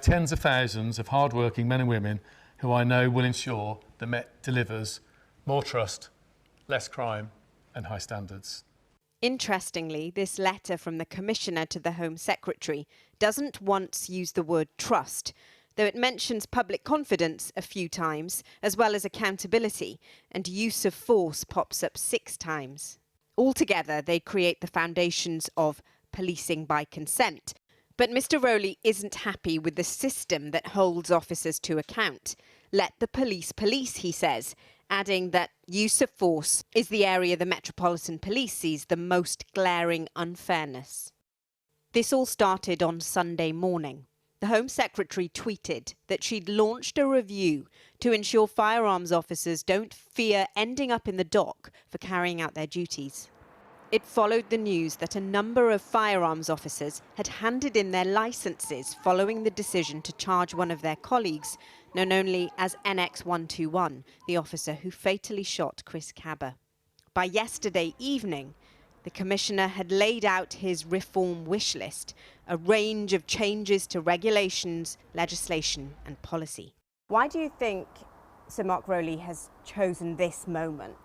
tens of thousands of hard-working men and women who I know will ensure the Met delivers more trust, less crime and high standards. Interestingly, this letter from the Commissioner to the Home Secretary doesn't once use the word trust, though it mentions public confidence a few times, as well as accountability, and use of force pops up 6 times. Altogether, they create the foundations of policing by consent. But Mr. Rowley isn't happy with the system that holds officers to account. Let the police police, he says, adding that use of force is the area the Metropolitan Police sees the most glaring unfairness. This all started on Sunday morning. The Home Secretary tweeted that she'd launched a review to ensure firearms officers don't fear ending up in the dock for carrying out their duties. It followed the news that a number of firearms officers had handed in their licences following the decision to charge one of their colleagues, known only as NX121, the officer who fatally shot Chris Cabba. By yesterday evening, the Commissioner had laid out his reform wish list, a range of changes to regulations, legislation and policy. Why do you think Sir Mark Rowley has chosen this moment?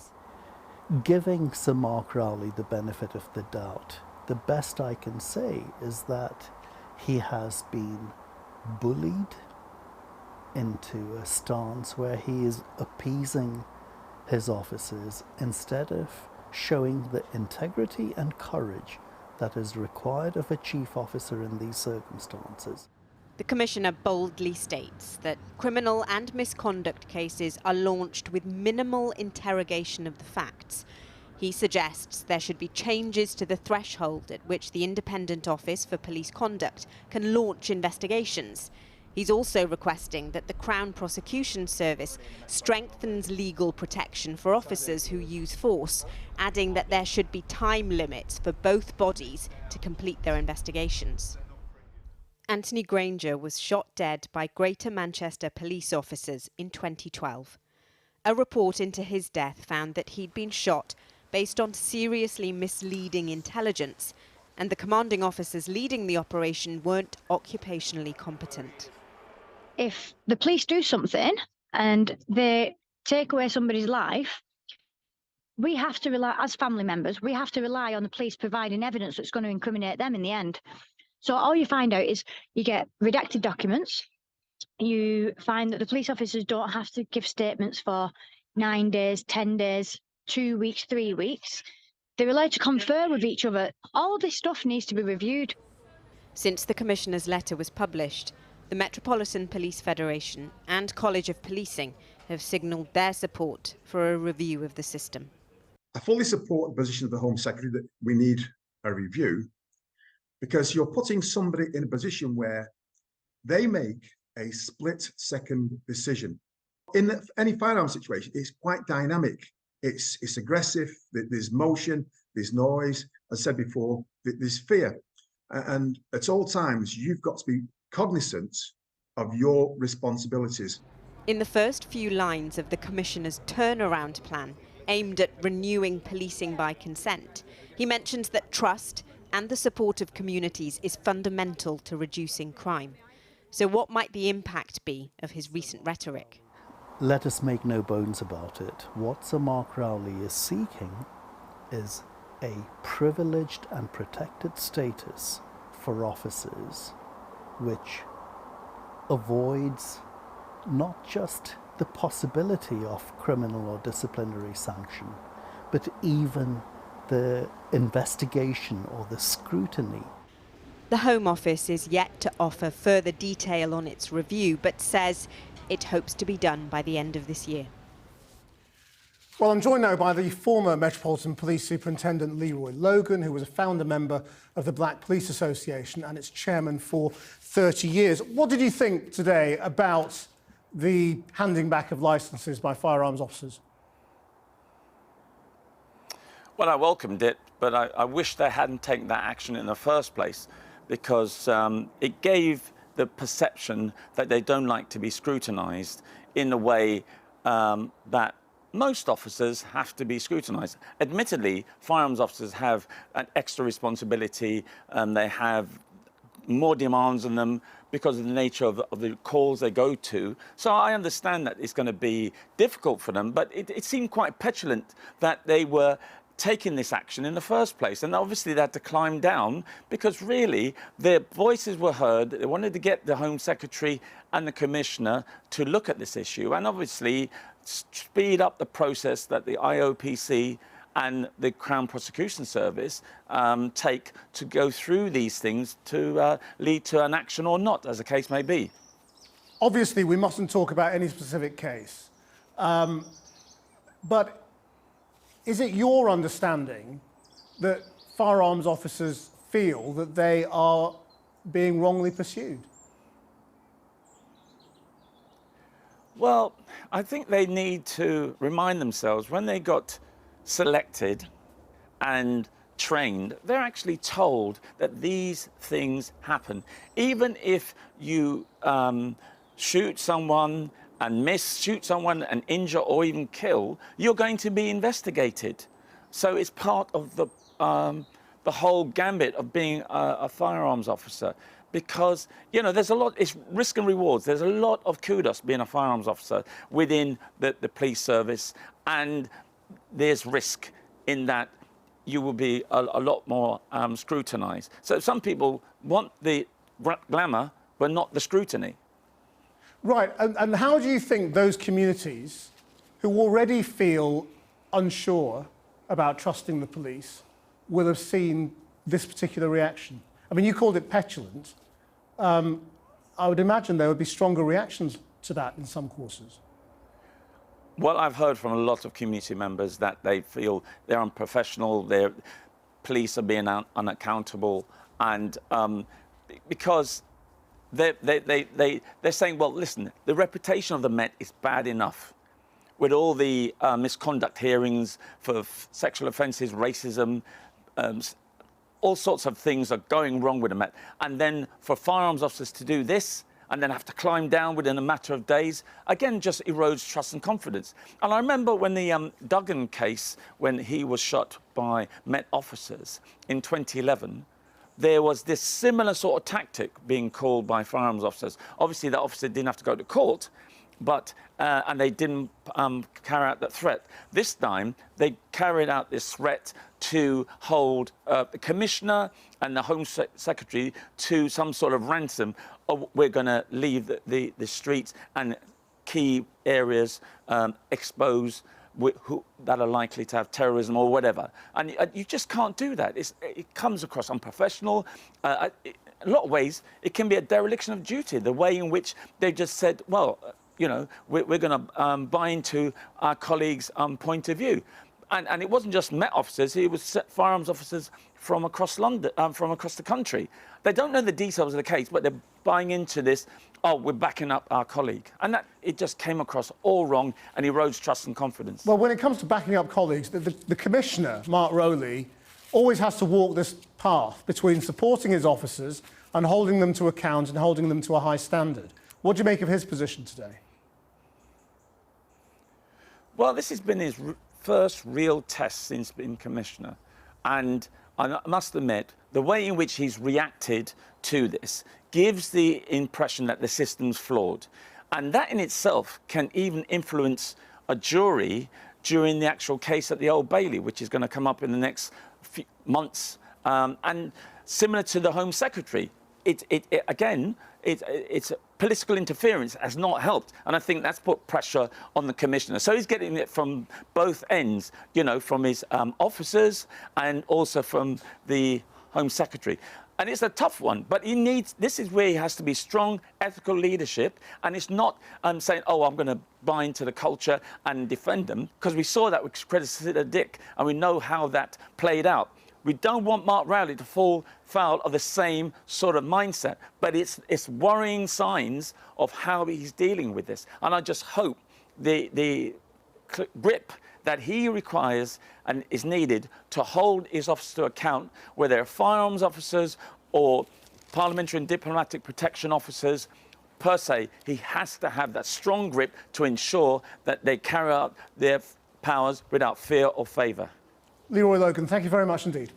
Giving Sir Mark Rowley the benefit of the doubt, the best I can say is that he has been bullied into a stance where he is appeasing his officers instead of showing the integrity and courage that is required of a chief officer in these circumstances. The Commissioner boldly states that criminal and misconduct cases are launched with minimal interrogation of the facts. He suggests there should be changes to the threshold at which the Independent Office for Police Conduct can launch investigations. He's also requesting that the Crown Prosecution Service strengthens legal protection for officers who use force, adding that there should be time limits for both bodies to complete their investigations. Anthony Granger was shot dead by Greater Manchester police officers in 2012. A report into his death found that he'd been shot based on seriously misleading intelligence, and the commanding officers leading the operation weren't occupationally competent. If the police do something and they take away somebody's life, we have to rely, as family members, we have to rely on the police providing evidence that's going to incriminate them in the end. So all you find out is you get redacted documents. You find that the police officers don't have to give statements for 9 days, 10 days, 2 weeks, 3 weeks. They're allowed to confer with each other. All this stuff needs to be reviewed. Since the Commissioner's letter was published, the Metropolitan Police Federation and College of Policing have signalled their support for a review of the system. I fully support the position of the Home Secretary that we need a review, because you're putting somebody in a position where they make a split-second decision. In any firearm situation, it's quite dynamic. It's aggressive, there's motion, there's noise. As I said before, there's fear. And at all times, you've got to be cognizant of your responsibilities. In the first few lines of the Commissioner's turnaround plan, aimed at renewing policing by consent, he mentions that trust and the support of communities is fundamental to reducing crime. So what might the impact be of his recent rhetoric? Let us make no bones about it. What Sir Mark Rowley is seeking is a privileged and protected status for officers, which avoids not just the possibility of criminal or disciplinary sanction, but even the investigation or the scrutiny. The Home Office is yet to offer further detail on its review, but says it hopes to be done by the end of this year. Well, I'm joined now by the former Metropolitan Police Superintendent Leroy Logan, who was a founder member of the Black Police Association and its chairman for 30 years. What did you think today about the handing back of licences by firearms officers? Well, I welcomed it, but I wish they hadn't taken that action in the first place, because it gave the perception that they don't like to be scrutinised in a way that most officers have to be scrutinised. Admittedly, firearms officers have an extra responsibility, and they have more demands on them because of the nature of the calls they go to. So I understand that it's going to be difficult for them, but it seemed quite petulant that they were taking this action in the first place. And obviously they had to climb down because really their voices were heard. They wanted to get the Home Secretary and the Commissioner to look at this issue and obviously speed up the process that the IOPC and the Crown Prosecution Service take to go through these things to lead to an action or not, as the case may be. Obviously, we mustn't talk about any specific case. But is it your understanding that firearms officers feel that they are being wrongly pursued? Well, I think they need to remind themselves when they got selected and trained, they're actually told that these things happen. Even if you shoot someone and miss, shoot someone and injure or even kill, you're going to be investigated. So it's part of the whole gambit of being a firearms officer. Because, you know, there's a lot, it's risk and rewards. There's a lot of kudos being a firearms officer within the police service. And there's risk in that you will be a lot more scrutinised. So some people want the glamour, but not the scrutiny. Right, and how do you think those communities who already feel unsure about trusting the police will have seen this particular reaction? I mean, you called it petulant. I would imagine there would be stronger reactions to that in some quarters. Well, I've heard from a lot of community members that they feel they're unprofessional, their police are being unaccountable, and because they're saying, well, listen, the reputation of the Met is bad enough with all the misconduct hearings for sexual offences, racism, all sorts of things are going wrong with the Met. And then for firearms officers to do this and then have to climb down within a matter of days, again, just erodes trust and confidence. And I remember when the Duggan case, when he was shot by Met officers in 2011, there was this similar sort of tactic being called by firearms officers. Obviously, that officer didn't have to go to court, but and they didn't carry out that threat. This time, they carried out this threat to hold the Commissioner and the Home Secretary to some sort of ransom. We're going to leave the streets and key areas exposed that are likely to have terrorism or whatever. And you just can't do that. It comes across unprofessional. In a lot of ways, it can be a dereliction of duty, the way in which they just said, well, you know, we're going to buy into our colleagues' point of view. And it wasn't just Met officers, it was firearms officers from across London, from across the country. They don't know the details of the case, but they're buying into this, oh, we're backing up our colleague. And that, it just came across all wrong and erodes trust and confidence. Well, when it comes to backing up colleagues, the Commissioner, Mark Rowley, always has to walk this path between supporting his officers and holding them to account and holding them to a high standard. What do you make of his position today? Well, this has been his first real test since being Commissioner. And I must admit, the way in which he's reacted to this gives the impression that the system's flawed. And that in itself can even influence a jury during the actual case at the Old Bailey, which is going to come up in the next few months. And similar to the Home Secretary, it's political interference has not helped, and I think that's put pressure on the Commissioner. So he's getting it from both ends, you know, from his officers and also from the Home Secretary. And it's a tough one, but he needs, this is where he has to be strong, ethical leadership, and it's not saying, oh, I'm going to buy into the culture and defend them, because we saw that with Cressida Dick, and we know how that played out. We don't want Mark Rowley to fall foul of the same sort of mindset, but it's worrying signs of how he's dealing with this. And I just hope the grip that he requires and is needed to hold his office to account, whether they're firearms officers or parliamentary and diplomatic protection officers, per se, he has to have that strong grip to ensure that they carry out their powers without fear or favour. Leroy Logan, thank you very much indeed.